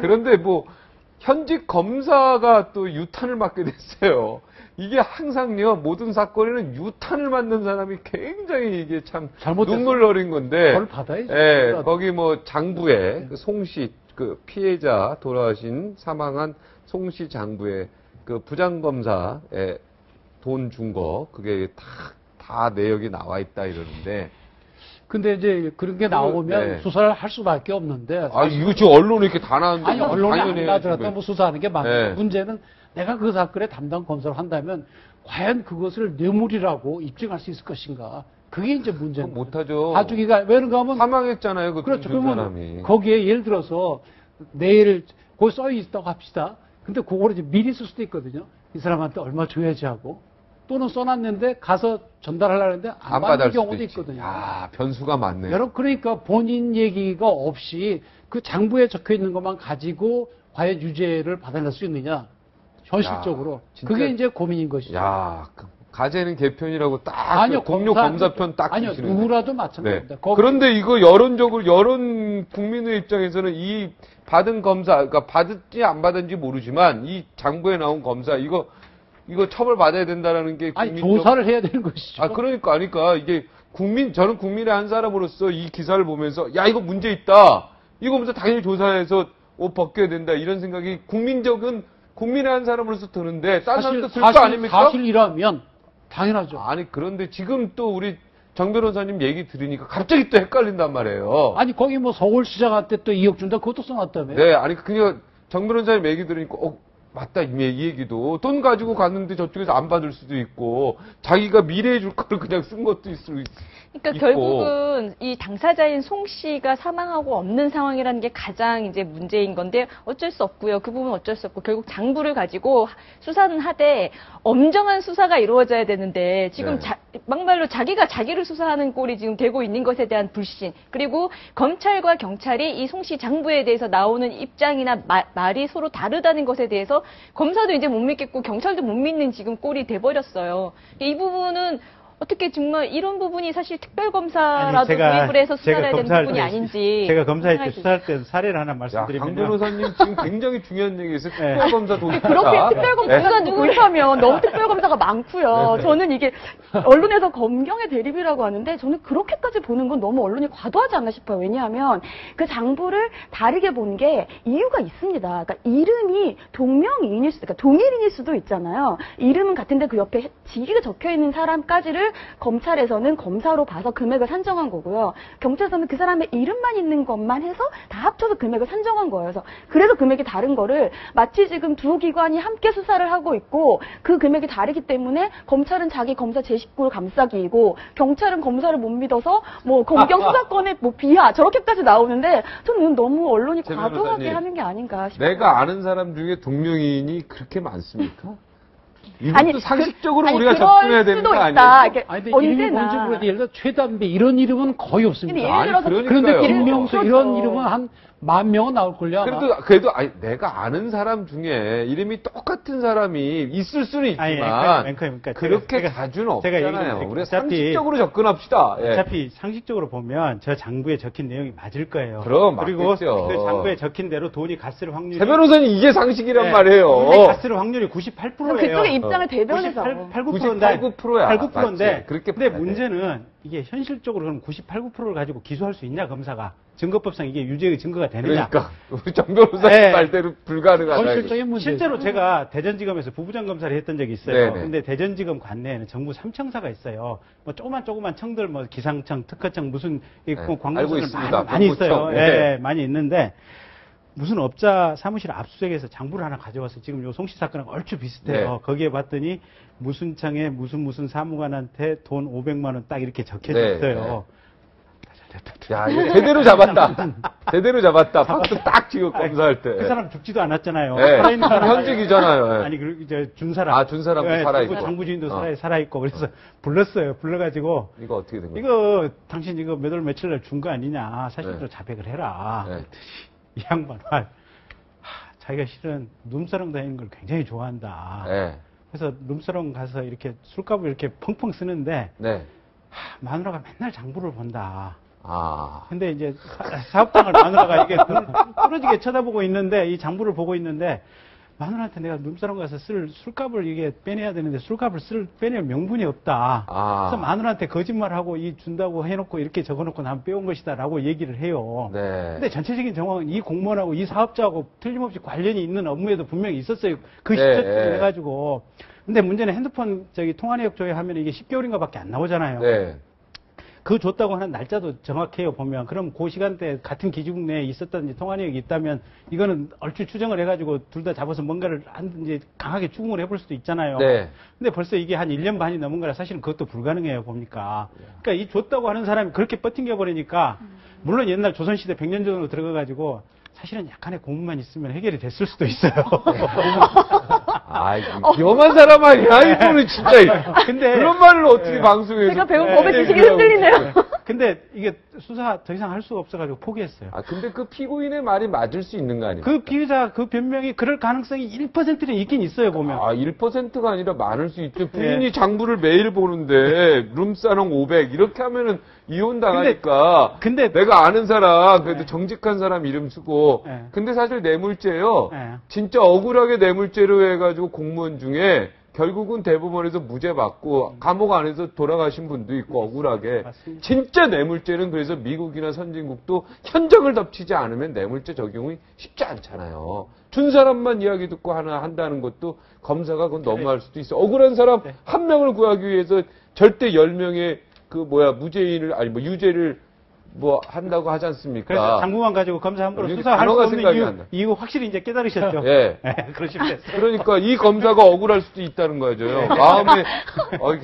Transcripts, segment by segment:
그런데 뭐 현직 검사가 또 유탄을 맞게 됐어요. 이게 항상요, 모든 사건에는 유탄을 맞는 사람이 굉장히 이게 참 눈물 어린 건데. 그걸 받아야죠. 예, 거기 뭐 장부에 그 송씨, 그 피해자 돌아가신 사망한 송씨 장부에 그 부장검사에 돈 준 거, 그게 다 내역이 나와 있다 이러는데. 근데 이제 그런 게 나오면 수사를 할 수밖에 없는데. 아, 이거 지금 언론에 이렇게 다 나왔는데. 아니, 언론에 안 나더라도 뭐 수사하는 게 맞는 문제는 내가 그 사건의 담당 검사를 한다면 과연 그것을 뇌물이라고 입증할 수 있을 것인가. 그게 이제 문제는. 못하죠. 가족이가, 왜 그런가 하면. 사망했잖아요, 그 그렇죠. 그러면 사람이. 거기에 예를 들어서 내일 거기 써 있다고 합시다. 근데 그거를 이제 미리 쓸 수도 있거든요. 이 사람한테 얼마 줘야지 하고. 또는 써놨는데 가서 전달하려고 했는데 안 받는 경우도 있거든요. 아, 변수가 많네요. 여러분, 그러니까 본인 얘기가 없이 그 장부에 적혀 있는 것만 가지고 과연 유죄를 받아낼 수 있느냐. 현실적으로. 그게 이제 고민인 것이죠. 야, 가재는 개편이라고 딱. 아니요, 동료 검사편 딱. 아니요, 주시는데. 누구라도 마찬가지입니다. 그런데 이거 여론적으로, 여론 국민의 입장에서는 이 받은 검사, 그러니까 받을지 안 받은지 모르지만 이 장부에 나온 검사, 이거 처벌받아야 된다라는 게. 아니, 조사를 해야 되는 것이죠. 아, 그러니까 이게 저는 국민의 한 사람으로서 이 기사를 보면서, 야, 이거 문제 있다. 이거 보면서 당연히 조사해서 옷 벗겨야 된다. 이런 생각이 국민의 한 사람으로서 드는데, 다른 사람도 들 거 아닙니까? 사실이라면, 당연하죠. 아니, 그런데 지금 또 우리 정 변호사님 얘기 들으니까 갑자기 또 헷갈린단 말이에요. 아니, 거기 뭐 서울시장한테 또 2억 준다, 그것도 써놨다며. 네, 아니, 그냥 정 변호사님 얘기 들으니까, 맞다, 이 얘기도. 돈 가지고 갔는데 저쪽에서 안 받을 수도 있고, 자기가 미래에 줄 거를 그냥 쓴 것도 있을 수 그러니까 결국은 이 당사자인 송 씨가 사망하고 없는 상황이라는 게 가장 이제 문제인 건데 어쩔 수 없고요. 그 부분은 어쩔 수 없고 결국 장부를 가지고 수사는 하되 엄정한 수사가 이루어져야 되는데 지금 막말로 자기가 자기를 수사하는 꼴이 지금 되고 있는 것에 대한 불신, 그리고 검찰과 경찰이 이 송 씨 장부에 대해서 나오는 입장이나 말이 서로 다르다는 것에 대해서 검사도 이제 못 믿겠고 경찰도 못 믿는 지금 꼴이 돼버렸어요. 이 부분은 어떻게 정말 이런 부분이 사실 특별검사라도 도입을 해서 수사를 해야 되는 부분이 아닌지. 제가 검사할 때 수사할 때 사례를 하나 말씀드리면. 강 변호사님 지금 굉장히 중요한 얘기에서 특별검사 도입했다. 그렇게 특별검사가 누구냐면 너무 특별검사가 많고요. 저는 이게 언론에서 검경의 대립이라고 하는데 저는 그렇게까지 보는 건 너무 언론이 과도하지 않나 싶어요. 왜냐하면 그 장부를 다르게 본 게 이유가 있습니다. 그러니까 이름이 동명이인일 수도, 그러니까 동일인일 수도 있잖아요. 이름은 같은데 그 옆에 직위가 적혀 있는 사람까지를 검찰에서는 검사로 봐서 금액을 산정한 거고요. 경찰에서는 그 사람의 이름만 있는 것만 해서 다 합쳐서 금액을 산정한 거예요. 그래서 금액이 다른 거를 마치 지금 두 기관이 함께 수사를 하고 있고 그 금액이 다르기 때문에 검찰은 자기 검사 제 식구를 감싸기이고 경찰은 검사를 못 믿어서 뭐 검경 수사권의 뭐 비하 저렇게까지 나오는데 저는 너무 언론이 과도하게 하는 게 아닌가 싶어요. 내가 아는 사람 중에 동명이인이 그렇게 많습니까? 이것도 상식적으로 우리가 접근해야 되는 거 아니에요? 아니, 근데 이름이 뭔지 모르겠는데, 예를 들어 최담배 이런 이름은 거의 없습니다. 그런데 김명수 이런 이름은 한 10,000명은 나올걸요. 그래도 내가 아는 사람 중에 이름이 똑같은 사람이 있을 수는 있지만 그렇게 자주는 없잖아요. 우리가 상식적으로 접근합시다. 어차피 상식적으로 보면 저 장부에 적힌 내용이 맞을 거예요. 그리고 그 장부에 적힌 대로 돈이 갔을 확률이. 세 변호사님 이게 상식이란 말이에요. 갔을 확률이 98%예요. 그쪽의 입장을 대변해서. 98%야. 98%인데. 근데 문제는 이게 현실적으로 그럼 98, 9%를 가지고 기소할 수 있냐, 검사가. 증거법상 이게 유죄의 증거가 되느냐. 그러니까 우리 정 변호사님 말대로 불가능하다. 실제로 제가 대전지검에서 부부장 검사를 했던 적이 있어요. 근데 대전지검 관내에는 정부 3청사가 있어요. 뭐 조그만 청들, 뭐 기상청, 특허청 무슨 광고들을 많이 있어요. 많이 있는데 무슨 업자 사무실 압수수색에서 장부를 하나 가져와서 지금 요 송씨 사건하고 얼추 비슷해요. 거기에 봤더니 무슨 청에 무슨 사무관한테 돈 500만 원 딱 이렇게 적혀져 있어요. 야, 이거 제대로 잡았다. 제대로 잡았다. 박수 딱 지금 검사할 때. 그 사람 죽지도 않았잖아요. 살아있는 사람. 현직이잖아요. 아니, 이제 준 사람. 준 사람도 살아있고. 장부주인도 살아있고. 그래서 불렀어요. 불러가지고. 이거 어떻게 된 거야? 이거 당신 이거 몇 월 며칠 날 준 거 아니냐. 사실대로 자백을 해라. 이 양반 자기가 실은 룸사롱 다니는 걸 굉장히 좋아한다. 그래서 룸사롱 가서 이렇게 술값을 이렇게 펑펑 쓰는데 마누라가 맨날 장부를 본다. 근데 이제 사업장을 마누라가 이게 눈을 뚫어지게 쳐다보고 있는데, 이 장부를 보고 있는데, 마누라한테 내가 눈사람 가서 쓸 술값을 이게 빼내야 되는데 술값을 빼낼 명분이 없다. 그래서 마누라한테 거짓말하고 준다고 해놓고 이렇게 적어놓고 난 빼온 것이다라고 얘기를 해요. 네. 근데 전체적인 정황은 이 공무원하고 이 사업자하고 틀림없이 관련이 있는 업무에도 분명히 있었어요. 그 시점에 해가지고. 근데 문제는 핸드폰 통화 내역 조회하면 이게 10개월인가밖에 안 나오잖아요. 네. 그 줬다고 하는 날짜도 정확해요, 보면. 그럼 그 시간대 같은 기지국 내에 있었던 통화 내역이 있다면 이거는 얼추 추정을 해가지고 둘 다 잡아서 뭔가를 이제 강하게 추궁을 해볼 수도 있잖아요. 네. 근데 벌써 이게 한 1년 반이 넘은 거라 사실은 그것도 불가능해요, 보니까. 그러니까 이 줬다고 하는 사람이 그렇게 뻗팅겨 버리니까 물론 옛날 조선시대 100년 전으로 들어가가지고 사실은 약간의 고문만 있으면 해결이 됐을 수도 있어요. 위험한 사람 아니야, 이분은 진짜. 근데 그런 말을 어떻게 방송에서. 제가 배운 법의 지식이 흔들리네요. 근데 이게 수사 더 이상 할 수가 없어가지고 포기했어요. 근데 그 피고인의 말이 맞을 수 있는 거 아닙니까? 그 피의자 그 변명이 그럴 가능성이 1%는 있긴 있어요, 보면. 1%가 아니라 많을 수 있죠. 부인이 장부를 매일 보는데 룸사롱 500 이렇게 하면은 이혼 당하니까. 근데 내가 아는 사람 그래도 정직한 사람 이름 쓰고. 근데 사실 뇌물죄요. 진짜 억울하게 뇌물죄로 해가지고 공무원 중에 결국은 대법원에서 무죄 받고 감옥 안에서 돌아가신 분도 있고 억울하게. 맞습니다. 진짜 뇌물죄는 그래서 미국이나 선진국도 현정을 덮치지 않으면 뇌물죄 적용이 쉽지 않잖아요. 준 사람만 이야기 듣고 한다는 것도 검사가 그건 너무할 수도 있어. 억울한 사람 한 명을 구하기 위해서 절대 10명의 무죄인을 유죄를 한다고 하지 않습니까? 그래서 장부만 가지고 검사 함부로 수사할 수 없는 이유 확실히 이제 깨달으셨죠? 예. 그러시면 됐어요. 그러니까 이 검사가 억울할 수도 있다는 거죠. 마음에,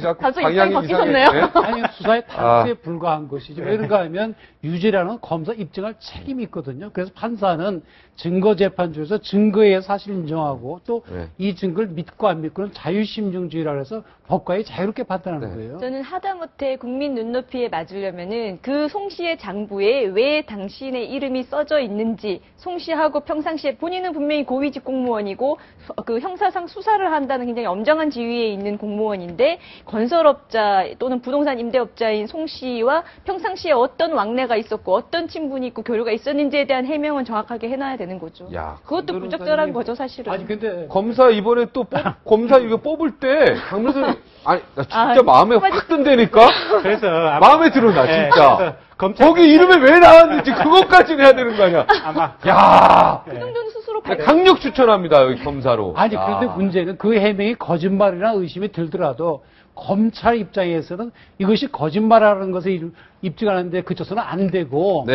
자꾸 방향이 바뀌셨네요. 아니, 수사의 탈수에 불과한 것이죠. 왜 그런가 하면 유죄라는 검사 입증할 책임이 있거든요. 그래서 판사는 증거재판주에서 증거의 사실 인정하고 또 이 증거를 믿고 안 믿고는 자유심증주의라 해서 법과에 자유롭게 판단하는 거예요. 저는 하다못해 국민 눈높이에 맞으려면은 그 송 씨의 장부에 왜 당신의 이름이 써져 있는지, 송 씨하고 평상시에 본인은 분명히 고위직 공무원이고 그 형사상 수사를 한다는 굉장히 엄정한 지위에 있는 공무원인데 건설업자 또는 부동산 임대업자인 송 씨와 평상시에 어떤 왕래가 있었고 어떤 친분이 있고 교류가 있었는지에 대한 해명은 정확하게 해놔야 되는 거죠. 그것도 부적절한 거죠, 사실은. 아니 근데 검사 이번에 또 검사 이거 뽑을 때 강민선 나 진짜 마음에 확 든다니까. 그래서 마음에 들어 나 진짜. 거기 이름에 왜 나왔는지 그것까지는 해야 되는 거 아니야. 그정도는 스스로 강력 추천합니다, 여기 검사로. 아니 그런데 문제는 그 해명이 거짓말이나 의심이 들더라도 검찰 입장에서는 이것이 거짓말이라는 것을 입증하는데 그쳐서는 안 되고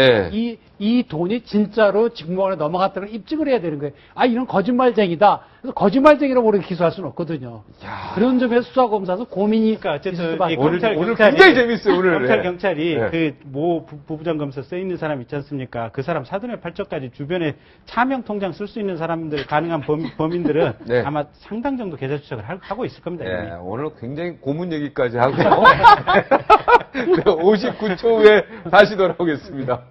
이 돈이 진짜로 직무원에 넘어갔다는 걸 입증을 해야 되는 거예요. 이런 거짓말쟁이다. 그래서 거짓말쟁이라고 우리가 기소할 수는 없거든요. 그런 점에서 수사검사도 고민이 어쨌든 오늘 굉장히 재밌어요. 오늘 검찰 경찰이 그 모 부부장검사 써 있는 사람 있지 않습니까? 그 사람 사돈의 팔척까지 주변에 차명 통장 쓸 수 있는 사람들 가능한 범인들은 아마 상당 정도 계좌 추적을 하고 있을 겁니다. 오늘 굉장히 고문 얘기까지 하고 59초 후에 다시 돌아오겠습니다.